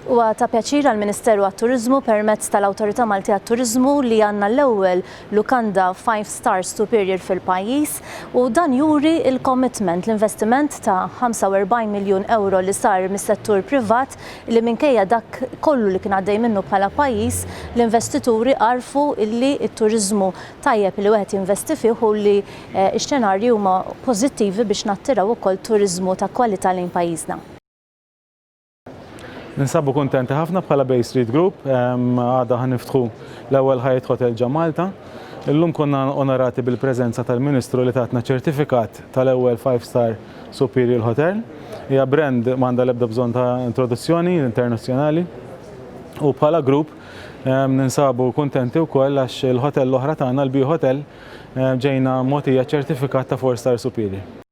Huwa ta' pjaċir għall-Ministeru għat-Turiżmu permezz tal-Awtorità Malti għat-Turiżmu li għandna l-ewwel lukanda 5 Star Superior fil-pajjiż u dan juri il-commitment l-investiment ta' 45 miljun euro li sar mis-settur privat li minkejja dak kollu li kien għaddej minnu bħala pajjiż l-investituri għarfu illi t-turiżmu tajjeb li wieħed jinvesti fih u li x-xenarji huma pożittivi biex nattiraw ukoll turiżmu ta' kwalità lejn pajjiżna. Ninsabu kuntenti ħafna bħala Bay Street Group, għada ħaniftħu l-ewwel Hyatt Hotel ġa Malta. Illum konna onorati bil-preżenza tal-Ministru li tatna ċertifikat tal-ewwel 5 Star Superior Hotel. Hija brand m'għandha l-ebda bżonn ta' introduzzjoni internazzjonali. U bħala grupp ninsabu kuntenti wkoll għax il-hotel l-oħra tagħna l-B Hotel ġejna mogħtija ċertifikat ta' 4 Star Superior.